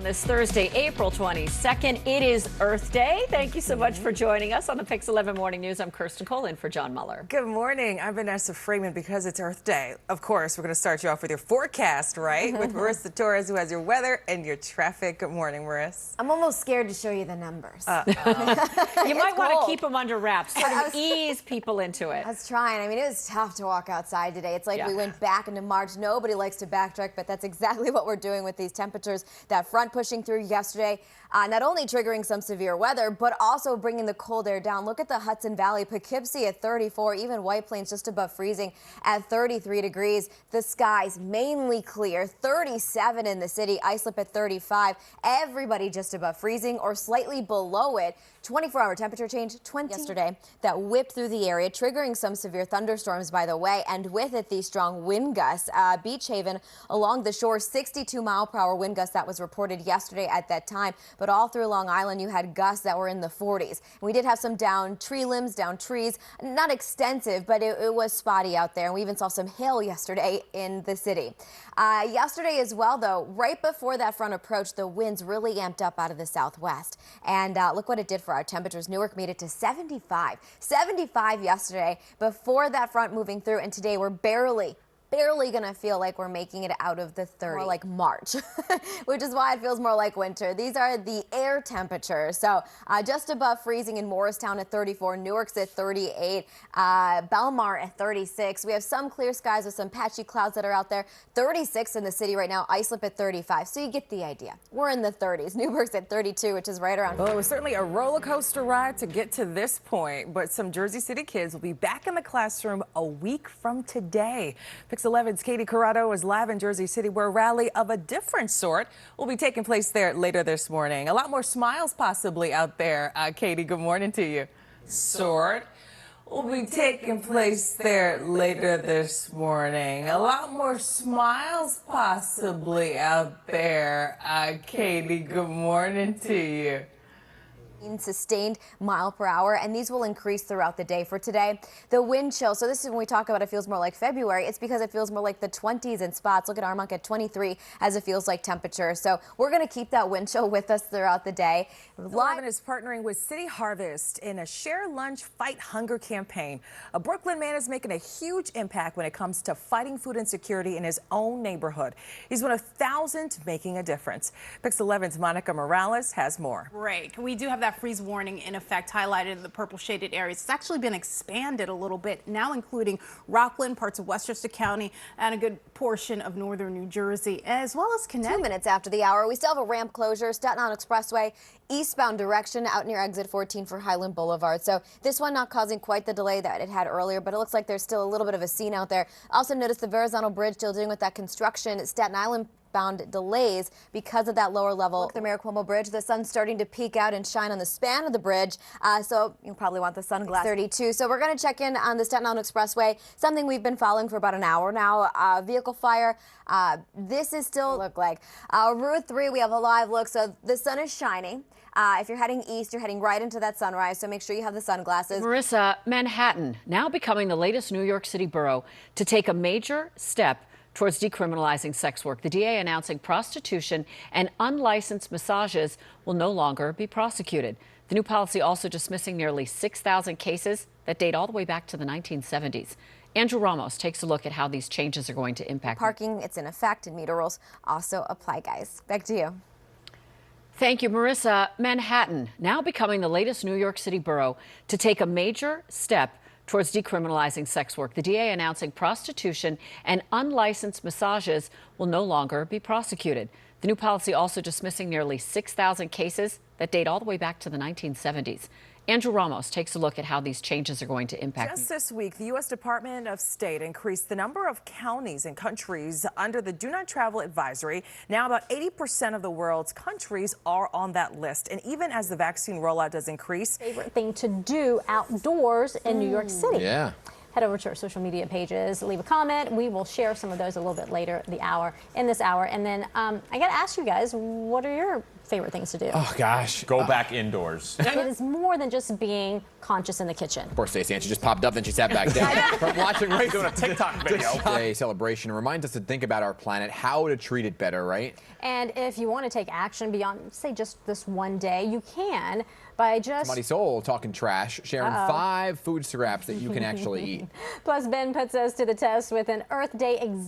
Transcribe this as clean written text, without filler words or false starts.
On this Thursday, April 22nd, it is Earth Day. Thank you so much for joining us on the Pix 11 Morning News. I'm Kirstin in for John Muller. Good morning. I'm Vanessa Freeman. Because it's Earth Day, of course, we're going to start you off with your forecast, right? With Marissa Torres, who has your weather and your traffic. Good morning, Marissa. I'm almost scared to show you the numbers. You might want to keep them under wraps, sort of ease people into it. I was trying. I mean, it was tough to walk outside today. It's like we went back into March. Nobody likes to backtrack, but that's exactly what we're doing with these temperatures. That front pushing through yesterday, not only triggering some severe weather, but also bringing the cold air down. Look at the Hudson Valley, Poughkeepsie at 34, even White Plains just above freezing at 33 degrees. The skies mainly clear, 37 in the city, Islip at 35. Everybody just above freezing or slightly below it. 24-hour temperature change 20 yesterday that whipped through the area, triggering some severe thunderstorms, by the way, and with it these strong wind gusts. Beach Haven along the shore, 62-mile-per-hour wind gust that was reported yesterday at that time. But all through Long Island, you had gusts that were in the 40s. We did have some down tree limbs, down trees, not extensive, but it was spotty out there. And we even saw some hail yesterday in the city. Yesterday as well, though, right before that front approach, the winds really amped up out of the southwest. And look what it did for our temperatures. Newark made it to 75. 75 yesterday before that front moving through. And today we're barely gonna feel like we're making it out of the 30s, more like March, which is why it feels more like winter. These are the air temperatures. So just above freezing in Morristown at 34, Newark's at 38, Belmar at 36. We have some clear skies with some patchy clouds that are out there. 36 in the city right now, Islip at 35. So you get the idea. We're in the 30s. Newburgh's at 32, which is right around. Well, it was certainly a roller coaster ride to get to this point, but some Jersey City kids will be back in the classroom a week from today. Pix 11's Katie Corrado is live in Jersey City, where a rally of a different sort will be taking place there later this morning. A lot more smiles possibly out there. Katie, good morning to you. Sort will be taking place there later this morning. A lot more smiles possibly out there. Katie, good morning to you. Sustained mile per hour, and these will increase throughout the day. For today, the wind chill, so this is when we talk about it feels more like February, it's because it feels more like the 20s in spots. Look at Armonk at 23 as it feels like temperature. So we're going to keep that wind chill with us throughout the day. 11 is partnering with City Harvest in a Share Lunch Fight Hunger campaign. A Brooklyn man is making a huge impact when it comes to fighting food insecurity in his own neighborhood. He's one of thousands making a difference. Pix 11's Monica Morales has more. Break. We do have that freeze warning in effect highlighted in the purple shaded areas. It's actually been expanded a little bit, now including Rockland, parts of Westchester County, and a good portion of northern New Jersey, as well as Connecticut. 2 minutes after the hour, we still have a ramp closure, Staten Island Expressway, eastbound direction out near exit 14 for Highland Boulevard. So this one not causing quite the delay that it had earlier, but it looks like there's still a little bit of a scene out there. Also notice the Verrazano Bridge still dealing with that construction. Staten Island bound delays because of that lower level. Look, the Mayor Cuomo Bridge, the sun's starting to peek out and shine on the span of the bridge, so you'll probably want the sunglasses. 32. So we're going to check in on the Staten Island Expressway, something we've been following for about an hour now. Vehicle fire. This is still look like Route 3. We have a live look, so the sun is shining. If you're heading east, you're heading right into that sunrise, so make sure you have the sunglasses. Marissa, Manhattan now becoming the latest New York City borough to take a major step towards decriminalizing sex work. The DA announcing prostitution and unlicensed massages will no longer be prosecuted. The new policy also dismissing nearly 6,000 cases that date all the way back to the 1970s. Andrew Ramos takes a look at how these changes are going to impact parking. It's in effect, and meter rules also apply, guys. Back to you. Thank you, Marissa. Manhattan now becoming the latest New York City borough to take a major step towards decriminalizing sex work. The DA announcing prostitution and unlicensed massages will no longer be prosecuted. The new policy also dismissing nearly 6,000 cases that date all the way back to the 1970s. Andrew Ramos takes a look at how these changes are going to impact. Just this week, the U.S. Department of State increased the number of counties and countries under the Do Not Travel advisory. Now about 80% of the world's countries are on that list. And even as the vaccine rollout does increase. Favorite thing to do outdoors in New York City. Yeah. head over to our social media pages, leave a comment. We will share some of those a little bit later in this hour. And then I got to ask you guys, what are your favorite things to do? Oh, gosh. Go back indoors. It is more than just being conscious in the kitchen. Poor Stacey, and she just popped up, then she sat back down. From watching race Doing a TikTok video. Day celebration reminds us to think about our planet, how to treat it better, right? And if you want to take action beyond, say, just this one day, you can by just... Somebody Soul talking trash, sharing 5 food scraps that you can actually eat. Plus, Ben puts us to the test with an Earth Day example.